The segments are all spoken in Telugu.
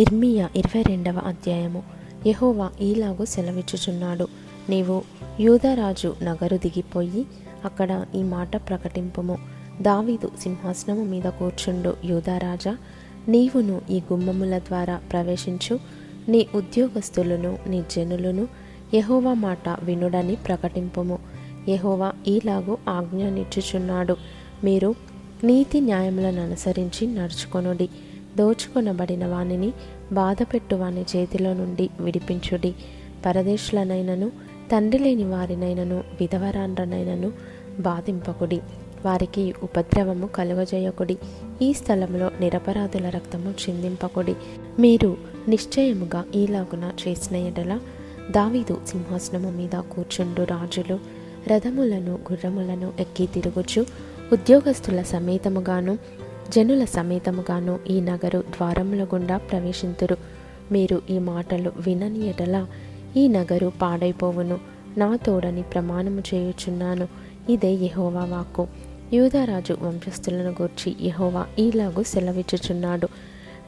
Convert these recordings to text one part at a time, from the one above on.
ఇర్మీయా 22వ అధ్యాయము. యెహోవా ఈలాగు సెలవిచ్చుచున్నాడు, నీవు యూదారాజు నగరు దిగిపోయి అక్కడ ఈ మాట ప్రకటింపుము. దావీదు సింహాసనము మీద కూర్చుండు యూదారాజా, నీవును ఈ గుమ్మముల ద్వారా ప్రవేశించు. నీ ఉద్యోగస్తులను నీ జనులను యెహోవా మాట వినుడని ప్రకటింపుము. యెహోవా ఈలాగు ఆజ్ఞనిచ్చుచున్నాడు, మీరు నీతి న్యాయములను అనుసరించి నడుచుకొనుడి. దోచుకొనబడిన వానిని బాధపెట్టు వాని చేతిలో నుండి విడిపించుడి. పరదేశులనైనను తండ్రి లేని వారినైనను విధవరాండ్రనైనను బాధింపకుడి. వారికి ఉపద్రవము కలుగజేయకుడి. ఈ స్థలంలో నిరపరాధుల రక్తము చిందింపకుడి. మీరు నిశ్చయముగా ఈలాగున చేసిన ఎడల దావీదు సింహాసనము మీద కూర్చుండు రాజులు రథములను గుర్రములను ఎక్కి తిరుగుచు ఉద్యోగస్తుల సమేతముగాను జనుల సమేతముగాను ఈ నగరు ద్వారముల గుండా ప్రవేశింతురు. మీరు ఈ మాటలు వినని ఎడల ఈ నగరు పాడైపోవును. నా తోడని ప్రమాణము చేయుచున్నాను. ఇదే యెహోవా వాక్కు. యూదారాజు వంశస్థులను గూర్చి యెహోవా ఈలాగు సెలవిచ్చుచున్నాడు,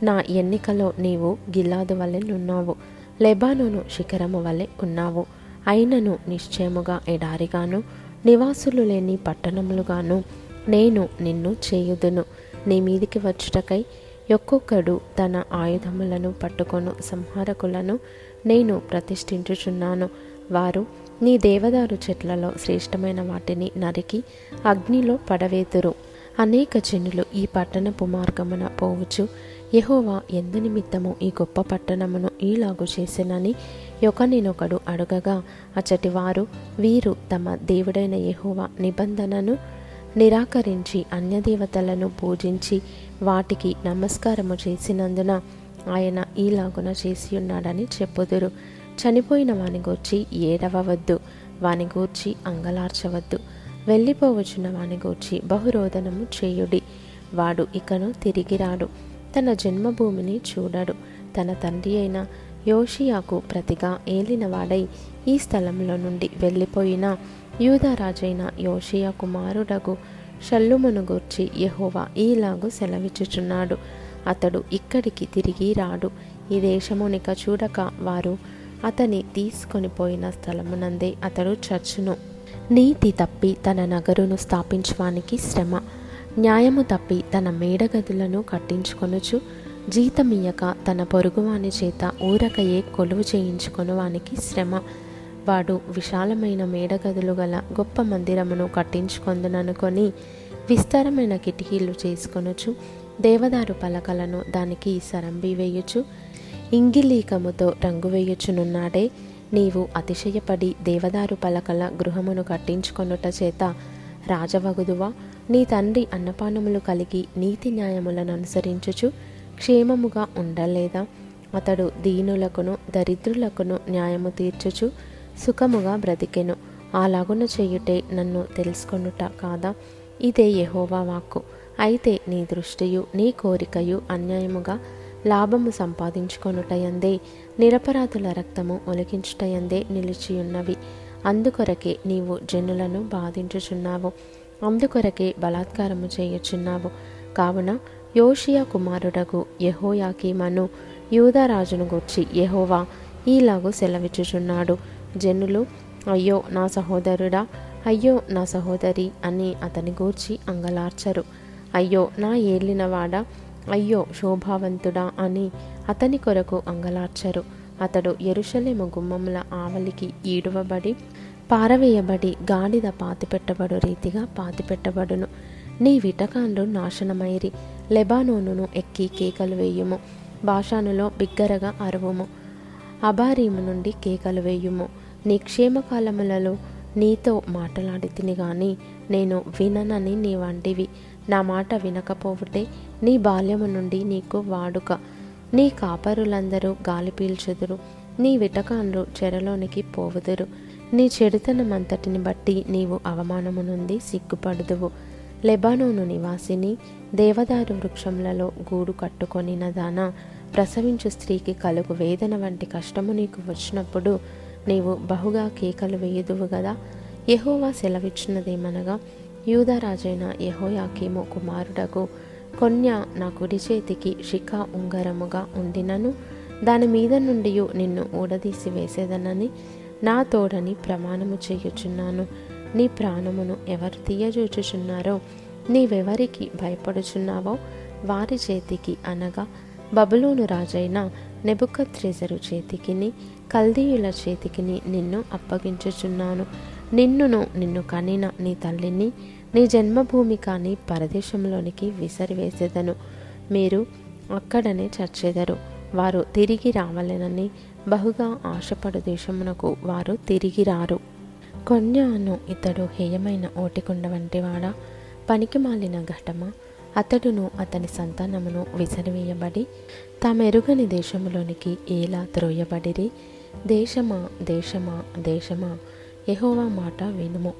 నా ఎన్నికలో నీవు గిలాదు వలె నున్నావు, లెబానోను శిఖరము వలె ఉన్నావు. అయినను నిశ్చయముగా ఎడారిగాను నివాసులు లేని పట్టణములుగాను నేను నిన్ను చేయుదును. నీ మీదికి వచ్చుటకై ఒక్కొక్కడు తన ఆయుధములను పట్టుకొను సంహారకులను నేను ప్రతిష్ఠించుచున్నాను. వారు నీ దేవదారు చెట్లలో శ్రేష్టమైన వాటిని నరికి అగ్నిలో పడవేతురు. అనేక జనులు ఈ పట్టణపు మార్గమున పోవచ్చు, యెహోవా ఎందు నిమిత్తము ఈ గొప్ప పట్టణమును ఈలాగు చేసెనని ఒకనినొకడు అడుగగా, అచ్చటి వారు వీరు తమ దేవుడైన యెహోవా నిబంధనను నిరాకరించి అన్యదేవతలను పూజించి వాటికి నమస్కారము చేసినందున ఆయన ఈలాగున చేసి ఉన్నాడని చెప్పుదురు. చనిపోయిన వాని గూర్చి ఏడవవద్దు, వాని గూర్చి అంగలార్చవద్దు. వెళ్ళిపోవచ్చున్న వాని గూర్చి బహురోదనము చేయుడి. వాడు ఇకను తిరిగి రాడు, తన జన్మభూమిని చూడడు. తన తండ్రి అయిన యోషియాకు ప్రతిగా ఏలినవాడై ఈ స్థలంలో నుండి వెళ్ళిపోయిన యూదారాజైన యోషియా కుమారుడగు షల్లూమును గూర్చి యెహోవా ఈలాగు సెలవిచ్చుచున్నాడు, అతడు ఇక్కడికి తిరిగి రాడు. ఈ దేశమునిక చూడక వారు అతని తీసుకొని పోయిన స్థలమునందే అతడు చచ్చును. నీతి తప్పి తన నగరును స్థాపించువానికి శ్రమ, న్యాయము తప్పి తన మేడగదులను కట్టించుకొనుచు జీతమియ్యక తన పొరుగువాని చేత ఊరకయే కొలువు చేయించుకొను వానికి శ్రమ. వాడు విశాలమైన మేడగదులు గల గొప్ప మందిరమును కట్టించుకొందుననుకొని విస్తారమైన కిటికీలు చేసుకొనుచు దేవదారు పలకలను దానికి సరంబి వేయుచు ఇంగిలీకముతో రంగు వేయుచునున్నాడే. నీవు అతిశయపడి దేవదారు పలకల గృహమును కట్టించుకొనుట చేత రాజవగుదువా? నీ తండ్రి అన్నపానములు కలిగి నీతి న్యాయములను అనుసరించుచు క్షేమముగా ఉండలేదా? అతడు దీనులకును దరిద్రులకును న్యాయము తీర్చుచు సుఖముగా బ్రతికెను. అలాగున చేయుటే నన్ను తెలుసుకొనుట కాదా? ఇదే యెహోవా వాక్కు. అయితే నీ దృష్టియు నీ కోరికయు అన్యాయముగా లాభము సంపాదించుకొనుటయందే నిరపరాధుల రక్తము ఒలికించుటయందే నిలిచియున్నవి. అందుకొరకే నీవు జనులను బాధించుచున్నావు, అందుకొరకే బలాత్కారము చేయుచున్నావు. కావున యోషియా కుమారుడగు యెహోయాకీమను యూదారాజును గూర్చి యెహోవా ఈలాగు సెలవిచ్చుచున్నాడు, జనులు అయ్యో నా సహోదరుడా, అయ్యో నా సహోదరి అని అతని గూర్చి అంగలార్చరు. అయ్యో నా ఏలినవాడా, అయ్యో శోభావంతుడా అని అతని కొరకు అంగలార్చరు. అతడు యెరూషలేము గుమ్మముల ఆవలికి ఈడువబడి పారవేయబడి గాడిద పాతిపెట్టబడు రీతిగా పాతిపెట్టబడును. నీ విటకాండ్రు నాశనమైరి. లెబానోనును ఎక్కి కేకలు వేయుము, బాషానులో బిగ్గరగా అరువుము, అబారీము నుండి కేకలు వేయుము. నీ క్షేమకాలములలో నీతో మాటలాడితిని గాని నేను విననని నీ వంటివి. నా మాట వినకపోవుటే నీ బాల్యము నుండి నీకు వాడుక. నీ కాపరులందరూ గాలి పీల్చుదురు, నీ విటకాండ్రు చెరలోనికి పోవుదురు. నీ చెడుతనమంతటిని బట్టి నీవు అవమానము నుండి సిగ్గుపడుదువు. లెబానోను నివాసిని, దేవదారు వృక్షములలో గూడు కట్టుకొనిన దానా, ప్రసవించు స్త్రీకి కలుగు వేదన వంటి కష్టము నీకు వచ్చినప్పుడు నీవు బహుగా కేకలు వేయుదువు గదా. యెహోవా సెలవిచ్చినదేమనగా, యూదారాజైన యెహోయాకీము కుమారుడగు కొన్య నా కుడి చేతికి శిఖా ఉంగరముగా ఉండినను దాని మీద నుండి నిన్ను ఊడదీసి వేసేదనని నా తోడని ప్రమాణము చేయుచున్నాను. నీ ప్రాణమును ఎవరు తీయజూచుచున్నారో, నీవెవరికి భయపడుచున్నావో వారి చేతికి, అనగా బబులోను రాజైన నెబుకద్రెజరు చేతికిని కల్దీయుల చేతికిని నిన్ను అప్పగించుచున్నాను. నిన్ను కనిన నీ తల్లిని నీ జన్మభూమి కాని పరదేశంలోనికి విసిరివేసేదను. మీరు అక్కడనే చచ్చెదరు. వారు తిరిగి రావాలనని బహుగా ఆశపడు దేశమునకు వారు తిరిగి రారు. కొన్యాను ఇతడు హేయమైన ఓటికొండ వంటివాడా, పనికిమాలిన ఘటమా? అతడును అతని సంతానమును విసిరివేయబడి తామెరుగని దేశములోనికి ఎలా త్రోయబడిరి. దేశమా దేశమా దేశమా, యెహోవా మాట వినుము.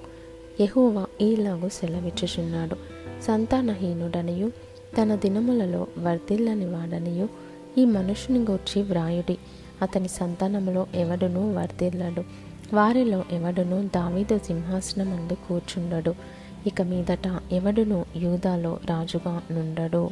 యెహోవా ఈలాగు సెలవిచ్చుచున్నాడు. సంతానహీనుడనియు తన దినములలో వర్ధిల్లని వాడనియు ఈ మనుషుని గూర్చి వ్రాయుడి. అతని సంతానములో ఎవడునూ వర్ధిల్లడు, వారిలో ఎవడునూ దావీదు సింహాసనమందు కూర్చుండడు. ఇక మీదట ఎవడునూ యూదాలో రాజుగా నుండడు.